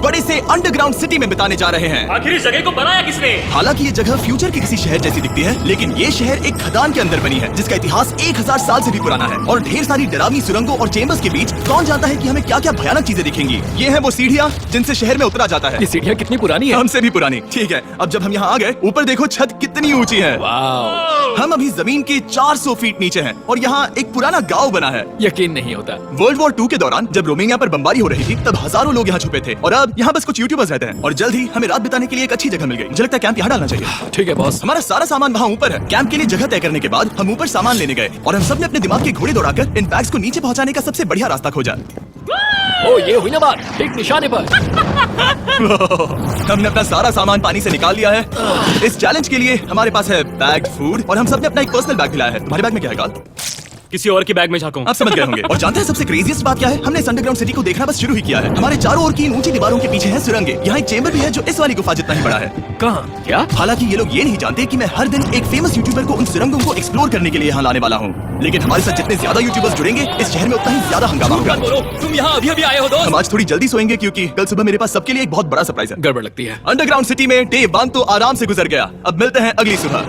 बड़े से underground city में बिताने जा रहे हैं। आखिर इस जगह को बनाया किसने? हालांकि ये जगह फ्यूचर के किसी शहर जैसी दिखती है, लेकिन ये शहर एक खदान के अंदर बनी है जिसका इतिहास 1000 साल से भी पुराना है और ढेर सारी डरावनी सुरंगों और चेम्बर्स के बीच कौन जानता है कि हमें क्या क्या भयानक चीजें दिखेंगी। ये है वो सीढ़ियाँ जिनसे शहर में उतरा जाता है। ये सीढ़ियाँ कितनी पुरानी है? हमसे भी पुरानी। ठीक है, अब जब हम यहाँ आ गए, ऊपर देखो छत कितनी ऊंची है। हम अभी जमीन के 400 फीट नीचे हैं और यहाँ एक पुराना गांव बना है। यकीन नहीं होता। वर्ल्ड वॉर 2 के दौरान जब रोमानिया पर बमबारी हो रही थी तब हजारों लोग यहाँ छुपे थे और अब यहाँ बस कुछ यूट्यूबर्स रहते हैं और जल्द ही हमें रात बिताने के लिए एक अच्छी जगह मिल गई। मुझे लगता है कैंप यहाँ डालना चाहिए। ठीक है बॉस। हमारा सारा सामान वहाँ ऊपर है। कैंप के लिए जगह तय करने के बाद हम ऊपर सामान लेने गए और हम सब ने अपने दिमाग के घोड़े दौड़ाकर इन बैग्स को नीचे पहुँचाने का सबसे बढ़िया रास्ता खोजा। ओ ये हुई ना बात, ठीक निशाने पर। हमने अपना सारा सामान पानी से निकाल लिया है। इस चैलेंज के लिए हमारे पास है बैग फूड और हम सब ने अपना एक पर्सनल बैग लाया है। तुम्हारे बैग में क्या है काल? किसी और के बैग में झांकूं। आप समझ गए होंगे। और जानते हैं सबसे क्रेजीएस्ट बात क्या है? हमने इस अंडरग्राउंड सिटी को देखना बस शुरू ही किया है। हमारे चारों ओर की इन ऊंची दीवारों के पीछे है सुरंगें। यहाँ एक चेंबर भी है जो इस वाली गुफा जितना ही बड़ा है। कहाँ? क्या? हालांकि ये लोग ये नहीं जानते कि मैं हर दिन एक फेमस यूट्यूबर को उन सुरंगों को एक्सप्लोर करने के लिए यहाँ लाने वाला हूँ। लेकिन हमारे साथ जितने ज्यादा यूट्यूबर्स जुड़ेंगे इस शहर में उतना ही ज्यादा हंगामा होगा। तुम यहाँ अभी अभी आए हो दोस्त? हम आज थोड़ी जल्दी सोएंगे क्योंकि कल सुबह मेरे पास सबके लिए एक बहुत बड़ा सरप्राइज है। गड़बड़ लगती है। अंडरग्राउंड सिटी में डे 1 तो आराम से गुजर गया। अब मिलते हैं अगली सुबह।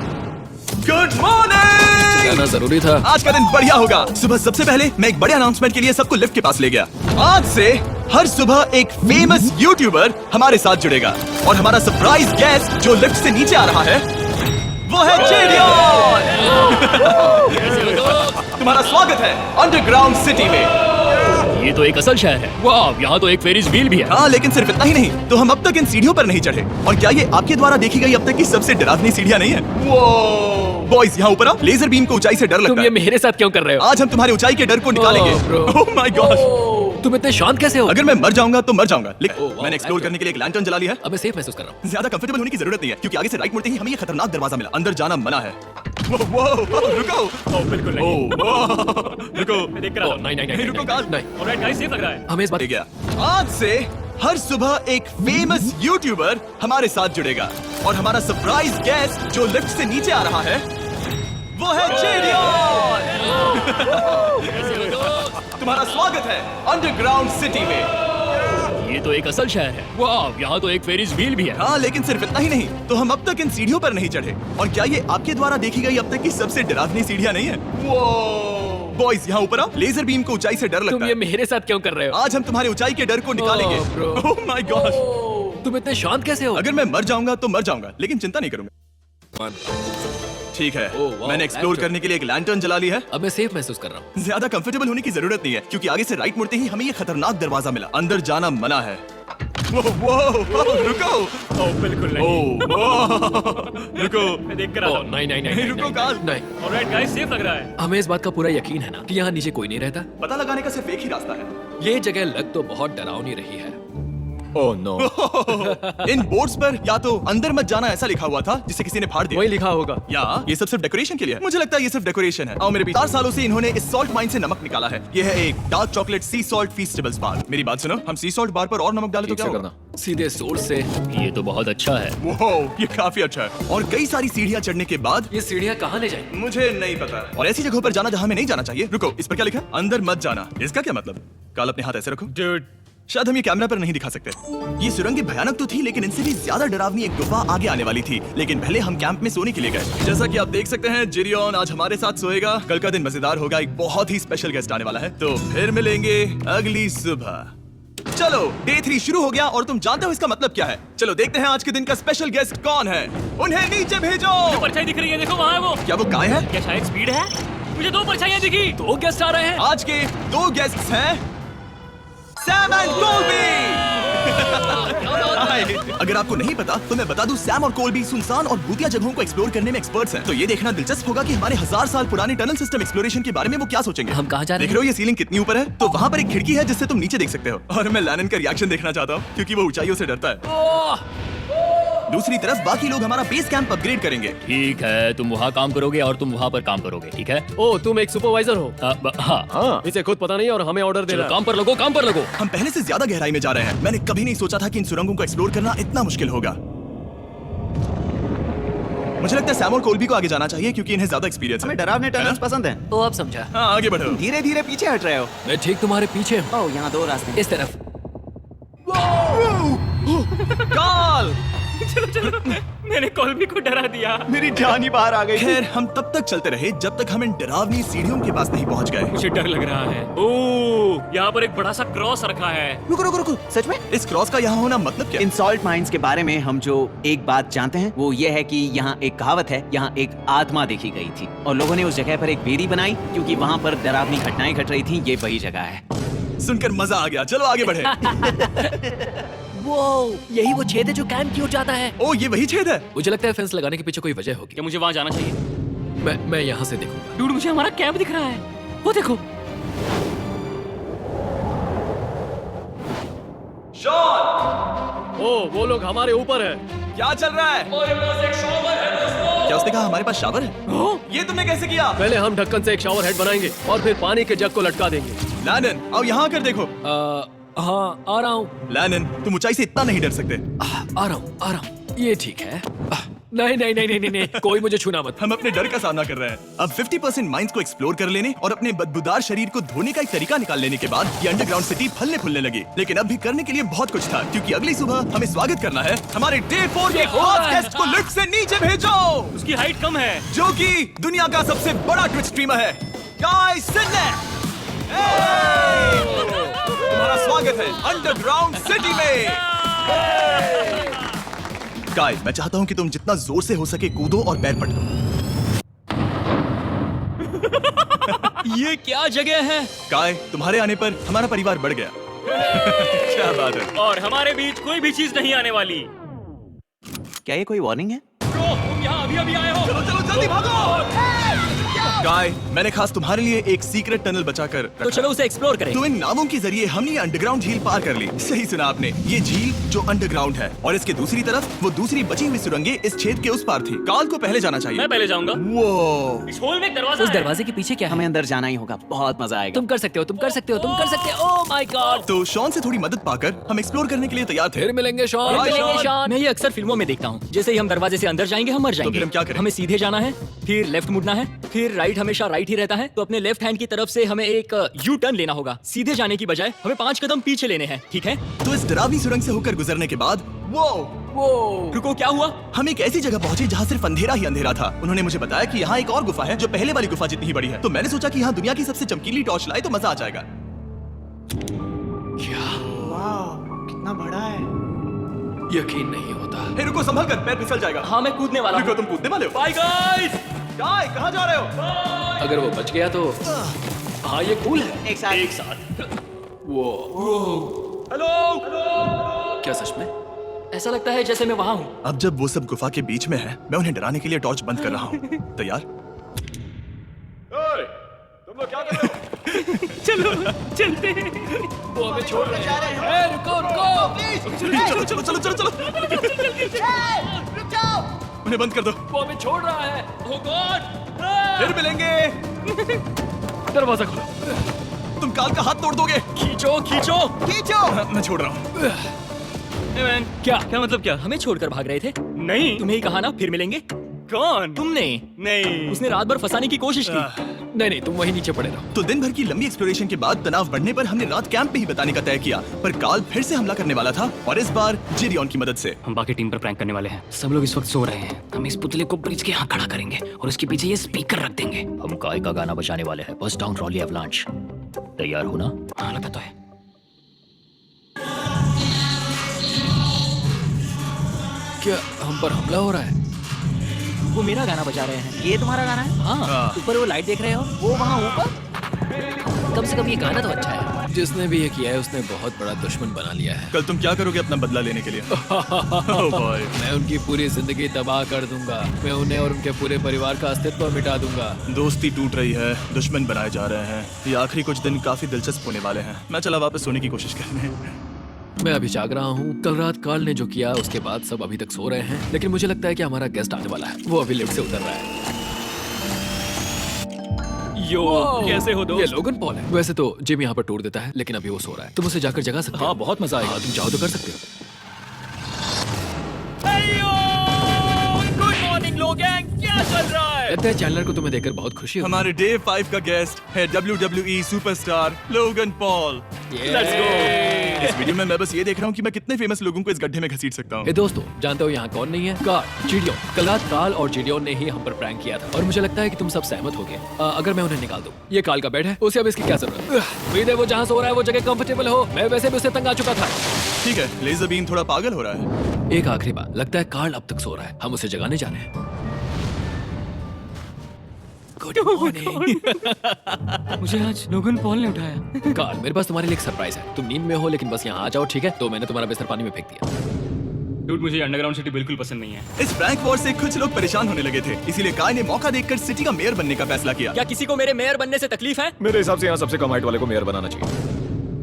Good morning. जाना जरूरी था। आज का दिन बढ़िया होगा। सुबह सबसे पहले मैं एक बड़े अनाउंसमेंट के लिए सबको लिफ्ट के पास ले गया। आज से हर सुबह एक फेमस यूट्यूबर हमारे साथ जुड़ेगा और हमारा सरप्राइज गेस्ट जो लिफ्ट से नीचे आ रहा है वो है जेडियन। तुम्हारा स्वागत है अंडरग्राउंड सिटी में। ये तो एक असल शहर है। वाह, यहाँ तो एक फेरिस व्हील भी है। हाँ, लेकिन सिर्फ इतना ही नहीं, तो हम अब तक इन सीढ़ियों पर नहीं चढ़े। और क्या ये आपके द्वारा देखी गई अब तक की सबसे डरावनी सीढ़ियाँ नहीं है? बॉयज यहाँ ऊपर आओ। लेजर बीम को ऊंचाई से डर लगता है। तुम ये मेरे साथ क्यों कर रहे हो? आज हम तुम्हारी ऊंचाई के डर को निकालेंगे। ओह माय गॉड, तुम इतने शांत कैसे हो? अगर मैं मर जाऊंगा तो मर जाऊंगा, लेकिन मैंने एक्सप्लोर करने के लिए एक लैंटर्न जला लिया है। अब मैं सेफ महसूस कर रहा हूँ। ज्यादा कंफर्टेबल होने की जरूरत नहीं है क्योंकि आगे से राइट मुड़ते ही हमें ये खतरनाक दरवाजा मिला। अंदर जाना मना है। रुको। बिल्कुल नहीं। रुको। मैं देख रहा हूँ। नहीं रुको काल। नहीं। ऑलराइट गाइस, सेफ लग रहा है। हमें इस बात गया। आज से हर सुबह एक फेमस यूट्यूबर हमारे साथ जुड़ेगा और हमारा सरप्राइज गेस्ट जो लिफ्ट से नीचे आ रहा है वो है जेडियन। तुम्हारा स्वागत है अंडरग्राउंड सिटी में। ये तो एक असल शहर है। वाह, यहाँ तो एक फेरिस व्हील भी है। हाँ, लेकिन सिर्फ इतना ही नहीं, तो हम अब तक इन सीढ़ियों पर नहीं चढ़े। और क्या ये आपके द्वारा देखी गई अब तक की सबसे डरावनी सीढ़ियाँ नहीं है? बॉयज यहाँ ऊपर आओ। लेजर बीम को ऊंचाई से डर लगता है। तुम ये मेरे साथ क्यों कर रहे हो? आज हम तुम्हारी ऊंचाई के डर को निकालेंगे। ओह माय गॉड, तुम इतने शांत कैसे हो? अगर मैं मर जाऊंगा तो मर जाऊंगा, लेकिन चिंता नहीं करूंगा। ठीक है, मैंने एक्सप्लोर करने के लिए एक लैंटर्न जला ली है। अब मैं सेफ महसूस कर रहा हूँ। ज्यादा कंफर्टेबल होने की जरूरत नहीं है क्योंकि आगे से राइट मुड़ते ही हमें ये खतरनाक दरवाजा मिला। अंदर जाना मना है। रुको। बिल्कुल नहीं। रुको। मैं देख रहा हूँ। नहीं रुको काल। नहीं। ऑलराइट गाइस, सेफ लग रहा है। हमें इस बात का पूरा यकीन है ना कि यहाँ नीचे कोई नहीं रहता। पता लगाने का सिर्फ एक ही रास्ता है। ये जगह लग तो बहुत डरावनी रही है। Oh no. इन बोर्ड्स पर या तो अंदर मत जाना ऐसा लिखा हुआ था जिसे किसी ने फाड़ दिया। वही लिखा होगा। या ये सब सिर्फ डेकोरेशन के लिए है। मुझे लगता है ये सिर्फ डेकोरेशन है। आओ मेरे पीछे। 4 सालों से इन्होंने इस सॉल्ट माइन से नमक निकाला है। ये है एक dark chocolate sea salt Feastables bar. मेरी बात सुनो, हम सी सॉल्ट बार पर और नमक डालें तो क्या होगा? सीधे सोर्स से। ये तो बहुत अच्छा है। वो ये काफी अच्छा है। और कई सारी सीढ़ियाँ चढ़ने के बाद ये सीढ़ियाँ कहाँ ले जाएंगी? मुझे नहीं पता। और ऐसी जगहों पर जाना जहाँ हमें नहीं जाना चाहिए। रुको, इस पर क्या लिखा है? अंदर मत जाना। इसका क्या मतलब? काल अपने हाथ ऐसे रखो। Dude, शायद हम ये कैमरा पर नहीं दिखा सकते। ये सुरंगें भयानक तो थी, लेकिन इनसे भी ज्यादा डरावनी एक गुफा आगे आने वाली थी। लेकिन पहले हम कैंप में सोने के लिए गए। जैसा कि आप देख सकते हैं, जेडियन आज हमारे साथ सोएगा। कल का दिन मजेदार होगा। एक बहुत ही स्पेशल गेस्ट आने वाला है, तो फिर मिलेंगे अगली सुबह। चलो, डे 3 शुरू हो गया और तुम जानते हो इसका मतलब क्या है? चलो देखते हैं आज के दिन का स्पेशल गेस्ट कौन है। उन्हें नीचे भेजो। परछाई दिख रही है, देखो वहाँ है वो। क्या वो काय है? क्या शायद स्पीड है? मुझे 2 परछाइयाँ दिखी। 2 गेस्ट आ रहे हैं। आज के 2 गेस्ट्स हैं सैम एंड कोल्बी। अगर आपको नहीं पता तो मैं बता दूं, सैम और कोल्बी सुनसान और भूतिया जगहों को एक्सप्लोर करने में एक्सपर्ट्स हैं। तो ये देखना दिलचस्प होगा कि हमारे 1000 साल पुराने टनल सिस्टम एक्सप्लोरेशन के बारे में वो क्या सोचेंगे। हम कहाँ जा रहे हैं? देख रहे हो ये सीलिंग कितनी ऊपर है? तो वहाँ पर एक खिड़की है जिससे तुम नीचे देख सकते हो। और मैं लैनन का रिएक्शन देखना चाहता हूँ क्योंकि वो ऊंचाइयों से डरता है। दूसरी तरफ बाकी लोग हमारा बेस कैंप अपग्रेड करेंगे। ठीक है, तुम वहाँ काम करोगे और तुम वहाँ पर काम करोगे, ठीक है? ओ, तुम एक सुपरवाइजर हो? हाँ। इसे खुद पता नहीं और हमें ऑर्डर दे चलो रहा है। काम पर लगो, काम पर लगो। हम पहले से ज्यादा गहराई में जा रहे हैं। मैंने कभी नहीं सोचा था कि इन सुरंगों को एक्सप्लोर करना इतना मुश्किल होगा। मुझे लगता है सैम और कोल्बी को आगे जाना चाहिए क्योंकि इन्हें ज्यादा एक्सपीरियंस है। हमें डरावने टनल्स पसंद हैं। तो अब समझा। हाँ, आगे बढ़ो। धीरे धीरे पीछे हट रहे हो। मैं ठीक तुम्हारे पीछे हूँ। ओह, यहाँ 2 रास्ते हैं। इस तरफ। चलो। मैंने कॉल्बी को डरा दिया। मेरी जान ही बाहर आ गई। खैर हम तब तक चलते रहे जब तक हम इन डरावनी सीढ़ियों के पास नहीं पहुंच गए। मुझे डर लग रहा है। ओह, यहाँ पर एक बड़ा सा क्रॉस रखा है। रुको रुको रुको, सच में? इस क्रॉस का यहाँ होना मतलब क्या? इन सॉल्ट माइंस के बारे में हम जो एक बात जानते हैं वो ये है कि यहाँ एक कहावत है, यहाँ एक आत्मा देखी गई थी और लोगों ने उस जगह पर एक बेदी बनाई क्योंकि वहाँ पर डरावनी घटनाएं घट रही थी। ये वही जगह है। सुनकर मजा आ गया, चलो आगे बढ़े। वो यही वो छेद है जो कैंप की ओर जाता है। ओ ये वही छेद है। मुझे लगता है फेंस लगाने के पीछे कोई वजह होगी। क्या मुझे वहाँ जाना चाहिए? मैं यहाँ से देखूंगा। डूड, मुझे हमारा कैंप दिख रहा है। वो देखो। शॉन, ओ वो लोग हमारे ऊपर है। क्या चल रहा है? क्या उसने कहा हमारे पास शावर है? ये तुमने कैसे किया? पहले हम ढक्कन से एक शावर हेड बनाएंगे और फिर पानी के जग को लटका देंगे। लैनन आओ यहाँ आकर देखो। हाँ आ रहा हूँ। लैनन तुम ऊंचाई से इतना नहीं डर सकते। आ रहा हूँ। ये ठीक है। नहीं नहीं नहीं नहीं नहीं, कोई मुझे छूना मत। हम अपने डर का सामना कर रहे हैं। अब 50% माइंस को एक्सप्लोर कर लेने और अपने बदबूदार शरीर को धोने का एक तरीका निकाल लेने के बाद ये अंडरग्राउंड सिटी फलने फूलने लगी। लेकिन अब भी करने के लिए बहुत कुछ था क्योंकि अगली सुबह हमें स्वागत करना है हमारे डे 4 के खास गेस्ट को लिफ्ट से नीचे भेजो, उसकी हाइट कम है। जो कि दुनिया का सबसे बड़ा ट्विच स्ट्रीमर है, गाय सिडनेक। तुम्हारा स्वागत है अंडरग्राउंड सिटी में। गाय, मैं चाहता हूँ कि तुम जितना जोर से हो सके कूदो और पैर पटको। ये क्या जगह है? गाय, तुम्हारे आने पर हमारा परिवार बढ़ गया। क्या बात है। और हमारे बीच कोई भी चीज नहीं आने वाली। क्या ये कोई वार्निंग है? ब्रो, तुम यहाँ अभी अभी आए हो। चलो चलो जल्दी भागो। गाय, मैंने खास तुम्हारे लिए एक सीक्रेट टनल बचाकर रखा तो चलो उसे एक्सप्लोर करें। तो इन नावों के जरिए हमने ये अंडरग्राउंड झील पार कर ली। सही सुना आपने, ये झील जो अंडरग्राउंड है और इसके दूसरी तरफ वो दूसरी बची हुई सुरंगें इस छेद के उस पार थी। काल को पहले जाना चाहिए। मैं पहले जाऊंगा। वो इस होल में एक दरवाजा उस है। दरवाजे के पीछे क्या है? हमें अंदर जाना ही होगा, बहुत मजा आएगा। तुम कर सकते हो, तुम कर सकते हो, तुम कर सकते हो। Oh my God. तो शॉन से थोड़ी मदद पाकर हम एक्सप्लोर करने के लिए तैयार थे। फिर मिलेंगे शॉन। Bye, मिलेंगे शॉन। शॉन। मैं ये अक्सर फिल्मों में देखता हूँ। जैसे ही हम दरवाजे से अंदर जाएंगे हम मर जाएंगे। फिर हम क्या करें? हमें सीधे जाना है, फिर लेफ्ट मुड़ना है, फिर राइट हमेशा राइट ही रहता है। तो अपने लेफ्ट हैंड की तरफ से हमें एक यू टर्न लेना होगा। सीधे जाने की बजाय हमें 5 कदम पीछे लेने हैं, ठीक है? तो इस डरावनी सुरंग से होकर गुजरने के बाद वो रुको, क्या हुआ? हम एक ऐसी जगह पहुंचे जहाँ सिर्फ अंधेरा ही अंधेरा था। उन्होंने मुझे बताया कि यहाँ एक और गुफा है जो पहले वाली गुफा जितनी ही बड़ी है। तो मैंने सोचा कि यहाँ दुनिया की सबसे चमकीली टॉर्च लाए तो मजा आ जाएगा। कितना बड़ा है। यकीन नहीं होता। हे रुको, संभल कर, पैर फिसल जाएगा। हाँ, मैं कूदने वाला रुको, हूँ। तुम कूदने वाले हो? Bye guys. गाय, कहाँ जा रहे हो? अगर वो बच गया तो हाँ ये कूल है। एक साथ। एक साथ। वो हेलो। क्या सच में? ऐसा लगता है जैसे मैं वहाँ हूँ। अब जब वो सब गुफा के बीच में है, मैं उन्हें डराने के लिए टॉर्च बंद कर रहा हूँ। तैयार? तुम लोग क्या कर रहे हो? चलो चलते हैं। वो हमें छोड़ रहे हैं। ए, रुको रुको। चलो चलो चलो चलो चलो। उन्हें बंद कर दो। वो हमें छोड़ रहा है। Oh God! फिर मिलेंगे। दरवाजा खोलो। तुम काल का हाथ तोड़ दोगे। खींचो खींचो। मैं छोड़ रहा हूँ। क्या मतलब क्या? हमें छोड़कर भाग रहे थे? नहीं, तुम्हें ही कहा ना फिर मिलेंगे। कौन? तुमने? नहीं, उसने रात भर फंसाने की कोशिश की। नहीं तुम वहीं नीचे पड़े रहो। तो दिन भर की लंबी एक्सप्लोरेशन के बाद तनाव बढ़ने पर हमने रात कैंप पे ही बताने का तय किया। पर काल फिर से हमला करने वाला था और इस बार जिरियन की मदद से। हम बाकी टीम पर प्रैंक करने वाले हैं। सब लोग इस वक्त सो रहे हैं। हम इस पुतले को ब्रिज के यहाँ खड़ा करेंगे और उसके पीछे ये स्पीकर रख देंगे। हम काय का गाना बजाने वाले हैं, बस डाउन रॉली एवलांच। तैयार हो ना? हाँ, लगता तो है। क्या हम पर हमला हो रहा है? वो मेरा गाना बजा रहे हैं। ये तुम्हारा गाना है? हाँ, ऊपर वो लाइट देख रहे हो? वो वहाँ ऊपर? कम से कम ये गाना तो अच्छा है। जिसने भी ये किया है उसने बहुत बड़ा दुश्मन बना लिया है। कल तुम क्या करोगे अपना बदला लेने के लिए? Oh boy. मैं उनकी पूरी जिंदगी तबाह कर दूंगा। मैं उन्हें और उनके पूरे परिवार का अस्तित्व मिटा दूंगा। दोस्ती टूट रही है, दुश्मन बनाए जा रहे हैं। ये आखिरी कुछ दिन काफी दिलचस्प होने वाले हैं। मैं चला वापस सोने की कोशिश करने। मैं अभी जाग रहा हूँ। कल रात काल ने जो किया उसके बाद सब अभी तक सो रहे हैं, लेकिन मुझे लगता है कि हमारा गेस्ट आने वाला है। वो अभी लिफ्ट से उतर रहा है। यो, कैसे हो ये दोस्त? लोगन पॉल है। वैसे तो जिम यहाँ पर टूर देता है, लेकिन अभी वो सो रहा है। तुम उसे जाकर जगा सकते हो। हाँ, बहुत मजा आएगा। तुम चाहो तो कर सकते हो। गुड मॉर्निंग लोग, क्या चल रहा है? लगता है चैनलर को तुम्हें देखकर बहुत खुशी हुई। हमारे डे 5 का गेस्ट है WWE superstar Logan Paul. Let's go. इस वीडियो में मैं बस ये देख रहा हूँ कि मैं कितने फेमस लोगों को इस गड्ढे में घसीट सकता हूँ। ए दोस्तों, जानते हो यहाँ कौन नहीं है? कार्ल, जिडियोन। कल रात कार्ल और जिडियोन ने ही हम पर प्रैंक किया था और मुझे लगता है कि तुम सब सहमत होगे अगर मैं उन्हें निकाल दूं। ये कार्ल का बेड है, उसे अब इसकी क्या जरूरत? उम्मीद है वो जहाँ सो रहा है वो जगह कंफर्टेबल हो। मैं वैसे भी उससे तंग आ चुका था। ठीक है, लेजर बीम थोड़ा पागल हो रहा है। एक आखिरी बात, लगता है कार्ल अब तक सो रहा है। हम उसे जगाने जाने हैं। Good morning. मुझे आज लोगन पॉल ने उठाया। कार्ल, मेरे पास तुम्हारे लिए एक सरप्राइज है। तुम नींद में हो लेकिन बस यहाँ आ जाओ, ठीक है? तो मैंने तुम्हारा बिस्तर पानी में फेंक दिया। डूड, मुझे अंडरग्राउंड सिटी बिल्कुल पसंद नहीं है। इस प्रैंक वॉर से कुछ लोग परेशान होने लगे थे, इसीलिए काय ने मौका देखकर सिटी का मेयर बनने का फैसला किया। क्या किसी को मेरे मेयर बनने से तकलीफ है? मेरे हिसाब से यहाँ सबसे कम हाइट वाले को मेयर बनाना चाहिए।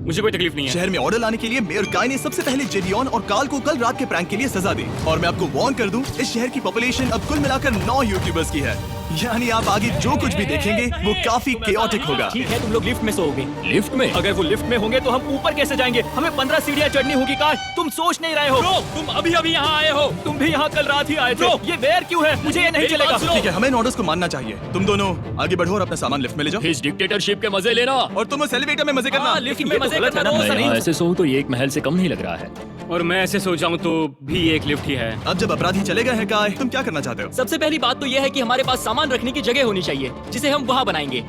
मुझे कोई तकलीफ नहीं है। शहर में ऑर्डर लाने के लिए मेयर काय ने सबसे पहले जेडियन और कार्ल को कल रात के प्रैंक के लिए सजा दी। और मैं आपको वार्न कर दूं, इस शहर की पॉपुलेशन अब कुल मिलाकर 9 यूट्यूबर्स की है। यानी आप आगे जो कुछ भी देखेंगे वो काफी केओटिक होगा। ठीक है, तुम लोग लिफ्ट में सोओगे। लिफ्ट में? अगर वो लिफ्ट में होंगे तो हम ऊपर कैसे जाएंगे? हमें 15 सीढ़ियां चढ़नी होगी। काय, तुम सोच नहीं रहे हो। तुम अभी अभी यहाँ आए हो। तुम भी यहाँ कल रात ही आए थे। ये वेयर क्यों है? मुझे ये नहीं चलेगा। ठीक है, हमें इन ऑर्डर्स को मानना चाहिए। तुम दोनों आगे बढ़ो और अपना सामान लिफ्ट में ले जाओ। इस डिक्टेटरशिप के मजे लेना। और तुम उस एलिवेटर में मजे करना। लिफ्ट में मजे करना तो मैं यहाँ ऐसे सोऊं तो ये एक महल से कम नहीं लग रहा है। और मैं ऐसे सो जाऊं तो भी एक लिफ्ट ही है। अब जब अपराधी चले गए हैं काय, तुम क्या करना चाहते हो? सबसे पहली बात तो यह है कि हमारे पास सामान रखने की जगह होनी चाहिए जिसे हम वहाँ बनाएंगे।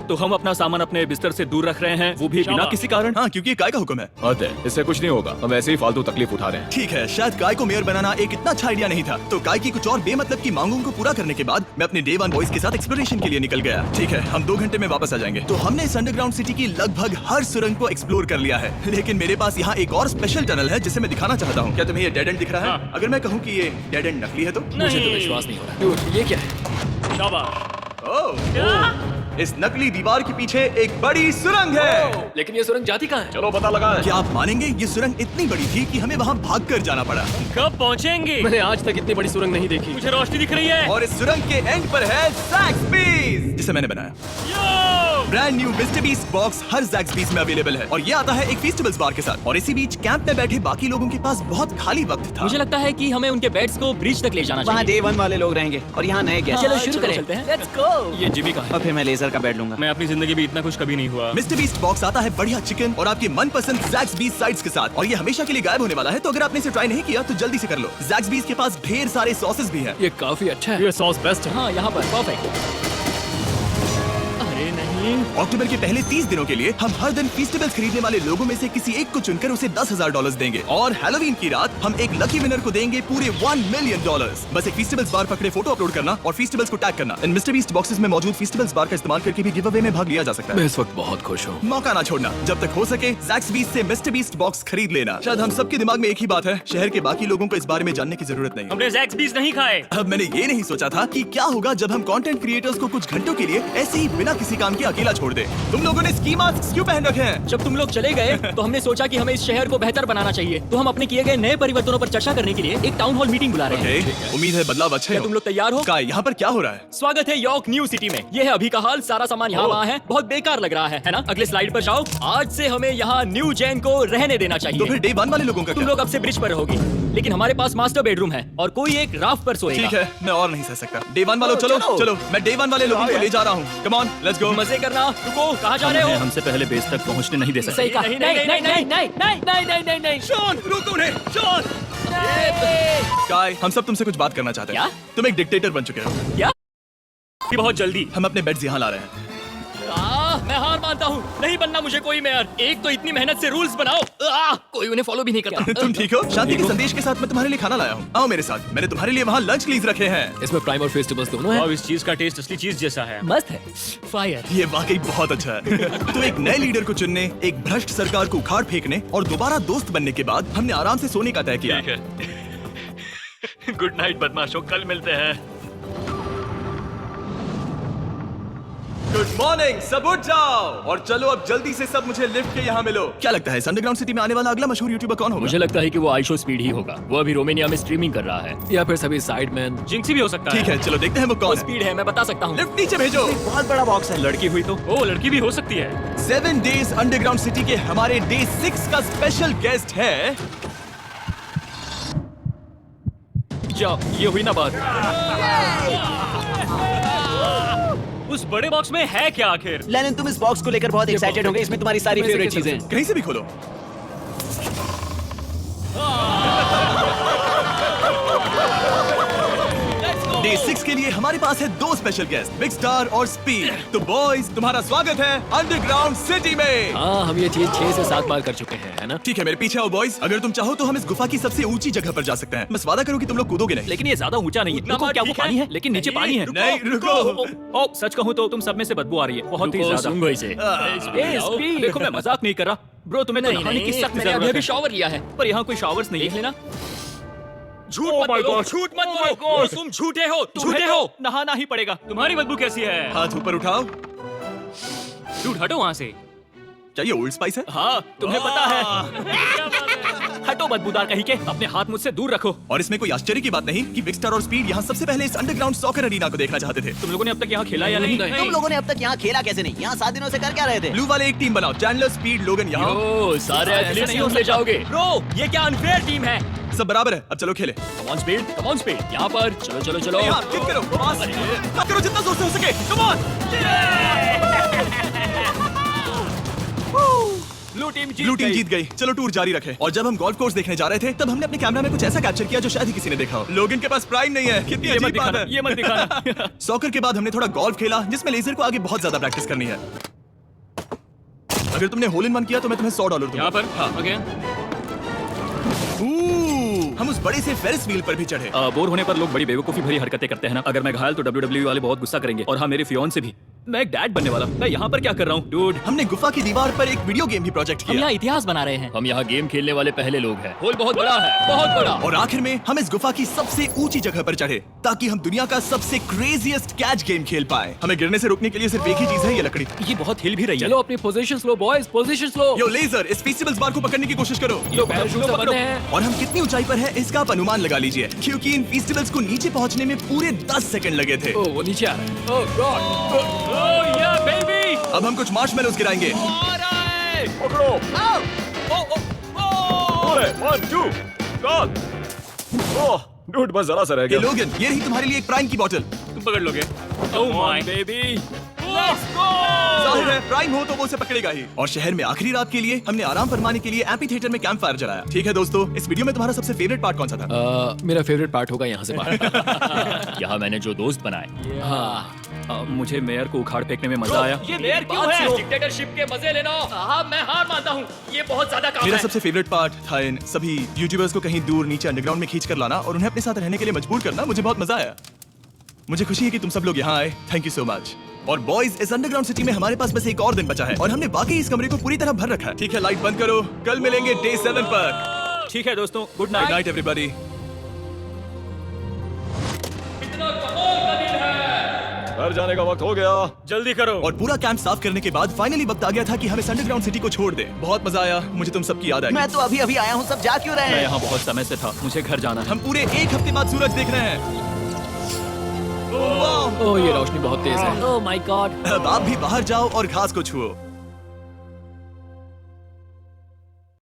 तो हम अपना सामान अपने बिस्तर से दूर रख रहे हैं, वो भी बिना किसी कारण। हाँ, क्योंकि ये काय का हुक्म है। अतः इससे कुछ नहीं होगा, हम ऐसे ही फालतू तकलीफ उठा रहे हैं। ठीक है, शायद काय को मेयर बनाना एक इतना अच्छा आइडिया नहीं था। तो काय की कुछ और बेमतलब की मांगों को पूरा करने के बाद मैं अपने डे 1 बॉयज के साथ एक्सप्लोरेशन के लिए निकल गया। ठीक है, हम 2 घंटे में वापस आ जाएंगे। तो हमने इस अंडरग्राउंड सिटी की लगभग हर सुरंग को एक्सप्लोर कर लिया है, लेकिन मेरे पास यहाँ एक और स्पेशल टनल है जिसे मैं दिखाना चाहता हूँ। क्या तुम्हें ये डेड एंड दिख रहा है? हाँ। अगर मैं कहूँ कि ये डेड एंड नकली है तो? मुझे तो विश्वास नहीं हो रहा। Dude, ये क्या है? शाबाश। ओह, इस नकली दीवार के पीछे एक बड़ी सुरंग है। लेकिन ये सुरंग जाती कहाँ है? चलो पता लगा। क्या आप मानेंगे, ये सुरंग इतनी बड़ी थी कि हमें वहाँ भागकर जाना पड़ा। कब पहुंचेंगे? मैंने आज तक इतनी बड़ी सुरंग नहीं देखी। मुझे रोशनी दिख रही है। और इस सुरंग के एंड पर है ज़ैक्सबीज, जिसे मैंने बनाया। Brand new Mister Beast box हर ज़ैक्सबीज में अवेलेबल है और ये आता है एक फेस्टिवल्स बार के साथ। और इसी बीच कैंप में बैठे बाकी लोगों के पास बहुत खाली वक्त था। मुझे लगता है कि हमें उनके बेड्स को ब्रिज तक ले जाना वहाँ चाहिए। डे 1 वाले लोग रहेंगे और यहाँ नए गेस्ट। चलो शुरू करें। Let's go। ये जीवी कहाँ है? और फिर मैं लेजर का बेड लूंगा। मैं अपनी जिंदगी में इतना कुछ कभी नहीं हुआ। मिस्टर बीस्ट बॉक्स आता है बढ़िया चिकन और आपके मनपसंद ज़ैक्सबीज साइड्स के साथ, और ये हमेशा के लिए गायब होने वाला है। तो अगर आपने इसे ट्राई नहीं किया तो जल्दी से कर लो। ज़ैक्सबीज के पास ढेर सारे सॉसेस भी हैं। ये काफी अच्छा है। ये सॉस बेस्ट है। हाँ, यहाँ पर परफेक्ट। अरे नहीं, अक्टूबर के पहले 30 दिनों के लिए हम हर दिन फेस्टिवल्स खरीदने वाले लोगों में से किसी एक को चुनकर उसे $10,000 देंगे और हैलोवीन की रात हम एक लकी विनर को देंगे पूरे $1 मिलियन। बस एक फेस्टिवल्स बार पकड़े फोटो अपलोड करना और फेस्टिवल्स को टैग करना। इन मिस्टर बीस्ट बॉक्सेस में मौजूद फेस्टिवल्स बार का इस्तेमाल करके भी गिव अवे में भाग लिया जा सकता मैं है। इस वक्त बहुत खुश हूँ। मौका ना छोड़ना, जब तक हो सके ज़ैक्सबीज से मिस्टर बीस्ट बॉक्स खरीद लेना। शायद हम सबके दिमाग में एक ही बात है, शहर के बाकी लोगों को इस बारे में जानने की जरूरत नहीं। हमने ज़ैक्सबीज नहीं खाए। अब मैंने ये नहीं सोचा था कि क्या होगा जब हम कंटेंट क्रिएटर्स को कुछ घंटों के लिए ऐसे ही बिना किसी काम के अकेला छोड़ दे। तुम लोगों ने स्की मास्क क्यों पहन रखे हैं? जब तुम लोग चले गए तो हमने सोचा कि हमें इस शहर को बेहतर बनाना चाहिए। तो हम अपने किए गए नए परिवर्तनों पर चर्चा करने के लिए एक टाउन हॉल मीटिंग बुला रहे हैं। ओके, उम्मीद है बदलाव अच्छे क्या हो। तुम लोग तैयार हो? काय, यहाँ पर क्या हो रहा है? स्वागत है यॉर्क न्यू सिटी में। ये है अभी का हाल। सारा सामान यहाँ वहाँ है। बहुत बेकार लग रहा है ना? अगले स्लाइड पर जाओ। आज से हमें यहाँ न्यू जैन को रहने देना तो चाहिए। फिर डे 1 वाले लोगों का तुम क्या? लोग अब से ब्रिज पर रहोगे, लेकिन हमारे पास मास्टर बेडरूम है और कोई एक राफ्ट पर सोएगा। ठीक है, मैं और नहीं सह सकता। डे 1 वालों चलो चलो। चलो, मैं डे 1 वाले लोगों को ले जा रहा हूँ। Come on, let's go. मजे करना। रुको, कहाँ जा रहे हो? हमसे पहले बेस तक पहुंचने नहीं दे सही कहा। नहीं नहीं नहीं नहीं नहीं नहीं नहीं नहीं नहीं। शॉन, रुक उन्हें, शॉन। काय, हम सब तुमसे कुछ बात करना चाहते हैं। क्या? तुम एक डिक्टेटर बन चुके हो। क्या? बहुत जल्दी। हम अपने बेड्स यहाँ ला रहे हैं। मैं हार मानता हूँ। नहीं बनना मुझे कोई मेयर। एक तो इतनी मेहनत से रूल्स बनाओ, कोई उन्हें फॉलो भी नहीं करता। तुम ठीक हो? शांति के संदेश के साथ मैं तुम्हारे लिए खाना लाया हूँ। आओ मेरे साथ, मैंने तुम्हारे लिए वहाँ लंच प्लीज रखे हैं। इसमें प्राइम और फेस्टिवल्स दोनों हैं। और इस चीज का टेस्ट असली चीज जैसा है। मस्त है। फायर। ये वाकई बहुत अच्छा है। तो एक नए लीडर को चुनने, एक भ्रष्ट सरकार को उखाड़ फेंकने और दोबारा दोस्त बनने के बाद हमने आराम से सोने का तय किया। गुड नाइट बदमाशों, कल मिलते हैं। गुड मॉर्निंग, सब उठ जाओ और चलो अब जल्दी से सब मुझे लिफ्ट के यहाँ मिलो। क्या लगता है इस अंडरग्राउंड सिटी में आने वाला अगला मशहूर यूट्यूबर कौन होगा? मुझे लगता है कि वो आईशो स्पीड ही होगा। वो अभी रोमानिया में स्ट्रीमिंग कर रहा है। या फिर सभी साइडमैन। जिंक्सी भी हो सकता ठीक है, चलो देखते हैं वो कौन है। स्पीड है, मैं बता सकता हूँ। लिफ्ट नीचे भेजो। बहुत बड़ा बॉक्स है। लड़की हुई तो ओ लड़की भी हो सकती है। 7 डेज अंडरग्राउंड सिटी के हमारे डे 6 का स्पेशल गेस्ट है। क्या ये हुई ना बात? उस बड़े बॉक्स में है क्या आखिर? लेनिन, तुम इस बॉक्स को लेकर बहुत एक्साइटेड होंगे। इसमें तुम्हारी सारी फेवरेट चीजें हैं। कहीं से भी खोलो। डे 6 के लिए हमारे पास है 2 स्पेशल गेस्ट, बिग स्टार और स्पीड। तो बॉयज, तुम्हारा स्वागत है अंडरग्राउंड सिटी में। हाँ, हम ये चीज 6 से 7 बार कर चुके हैं, है ना? ठीक है, मेरे पीछे आओ बॉयज। अगर तुम चाहो तो हम इस गुफा की सबसे ऊंची जगह पर जा सकते हैं। बस वादा करो कि तुम लोग कूदोगे नहीं। लेकिन ये ज्यादा ऊंचा नहीं है। रुको, क्या वो पानी है? लेकिन नीचे पानी है। नहीं, रुको। ओ, सच कहूँ तो तुम सब में से बदबू आ रही है, बहुत ही रुको, ज्यादा। सूंघो इसे। ए, स्पीड, देखो मैं मजाक नहीं कर रहा ब्रो, तुम्हें तो नहाने की सख्त मैंने जरूरत अभी है। शावर लिया है। पर यहाँ कोई शावर्स नहीं देख है। लेना। झूठ मत बोलो, झूठ मत बोलो, तुम झूठे हो, झूठे हो। नहाना ही पड़ेगा। तुम्हारी बदबू कैसी है? हाथ ऊपर उठाओ। झूठ, हटो वहाँ से। क्या ये ओल्ड स्पाइस है? हाँ, तुम्हें पता है। हटो बदबूदार कहीं के, अपने हाथ मुझसे दूर रखो। और इसमें कोई आश्चर्य की बात नहीं कि बिग स्टार और स्पीड यहाँ सबसे पहले इस अंडरग्राउंड सॉकर अरीना को देखना चाहते थे। तुम लोगों ने अब तक यहाँ खेला या नहीं? तुम लोगों ने अब तक यहाँ खेला कैसे नहीं? यहाँ 7 दिनों से कर क्या रहे थे? ब्लू वाले एक टीम बनाओ, चैंडलर, स्पीड, लोगन यहाँ। ओ, सारे ऐसे एथलीट्स नहीं तुम हो ले जाओगे। ब्रो, ये क्या अनफेयर टीम है? सब बराबर है, अब चलो खेले। Come on speed, come on speed. यहाँ पर चलो चलो चलो। यहाँ किक करो, पास करो जितना जोर से हो सके। Come on. Blue team blue team जीत गई। चलो टूर जारी रखें। और जब हम गोल्फ कोर्स देखने जा रहे थे तब हमने अपने कैमरा में कुछ ऐसा कैप्चर किया जो शायद ही किसी ने देखा हो। लोगन के पास प्राइम नहीं है। कितनी ये मत अजीब बात दिखाना, है। ये मत दिखाना। सॉकर के बाद हमने थोड़ा गोल्फ खेला जिसमें लेजर को आगे बहुत ज्यादा प्रैक्टिस करनी है। अगर तुमने होल इन वन किया तो मैं तुम्हें $100 दूंगा। यहाँ पर हाँ। ओके। हम उस बड़े से फेरिस व्हील पर भी चढ़े। बोर होने पर लोग बड़ी बेवकूफी भरी हरकतें करते हैं ना। अगर मैं घायल तो WWE वाले बहुत गुस्सा करेंगे। और हाँ, मेरे फियोन से भी। मैं एक डैड बनने वाला। मैं यहाँ पर क्या कर रहा हूँ डूड? हमने गुफा की दीवार पर एक वीडियो गेम भी प्रोजेक्ट हम किया। यहाँ इतिहास बना रहे हैं। हम यहाँ गेम खेलने वाले पहले लोग हैं। होल बहुत बड़ा है, बहुत बड़ा। और आखिर में हम इस गुफा की सबसे ऊंची जगह पर चढ़े ताकि हम दुनिया का सबसे क्रेजीएस्ट कैच गेम खेल पाए। हमें गिरने से रोकने के लिए सिर्फ एक ही चीज है, ये लकड़ी। ये बहुत हिल भी रही है। चलो अपनी पोजीशंस लो बॉयज, पोजीशंस लो। यो लेजर, इस फीस्टिवल्स बार को पकड़ने की कोशिश करो। ये पैराशूट से बंधे हैं। और हम कितनी ऊंचाई पर है इसका आप अनुमान लगा लीजिए, क्योंकि इन फेस्टिवल्स को नीचे पहुंचने में पूरे 10 सेकंड लगे थे। ओ, वो नीचे आ रहा है। ओह गॉड। ओह या बेबी, अब हम कुछ मार्शमैलोज गिराएंगे। आ रहा है। पकड़ो। अरे 1 2 गॉड। ओह डूड, बस जरा सा रह ये गया। लोगन, ये रही तुम्हारे लिए एक प्राइम की बोतल। तुम पकड़ लोगे? Oh my baby, let's go. जाहिर है प्राइम हो तो वो उसे पकड़ेगा ही। और शहर में आखिरी रात के लिए हमने आराम फरमाने के लिए एम्पी थिएटर में कैंप फायर जलाया। ठीक है दोस्तों, इस वीडियो में तुम्हारा सबसे फेवरेट पार्ट कौन सा था? मेरा फेवरेट पार्ट होगा यहाँ से बाहर। यहाँ मैंने जो दोस्त बनाए। हाँ, मुझे मेयर को उखाड़ फेंकने में मजा आया। ये मेयर क्यों है? डिक्टेटरशिप के मजे लेना। हाँ, मैं हार मानता हूँ। ये बहुत ज्यादा काम मेरा है। सबसे फेवरेट पार्ट था इन सभी यूट्यूबर्स को कहीं दूर नीचे अंडरग्राउंड में खींच कर लाना और उन्हें अपने साथ रहने के लिए मजबूर करना। मुझे बहुत मजा आया। मुझे खुशी है कि तुम सब लोग यहाँ आए। Thank you so much. और बॉयज, इस अंडरग्राउंड सिटी में हमारे पास बस एक और दिन बचा है और हमने वाकई इस कमरे को पूरी तरह भर रखा है। ठीक है, लाइट बंद करो। कल मिलेंगे डे 7 पर। ठीक है दोस्तों, good good night. Night everybody. घर जाने का वक्त हो गया। जल्दी करो। और पूरा कैंप साफ करने के बाद फाइनली वक्त आ गया था कि हम इस अंडरग्राउंड सिटी को छोड़ दें। बहुत मजा आया। मुझे तुम सबकी याद आई। मैं तो अभी अभी आया हूँ, सब जा क्यों रहे मैं हैं? यहाँ बहुत समय से था, मुझे घर जाना है। हम पूरे 1 हफ्ते बाद सूरज देख रहे हैं। वाह! ओह ये रोशनी बहुत तेज है। Oh my God. अब आप भी बाहर जाओ और घास को छुओ।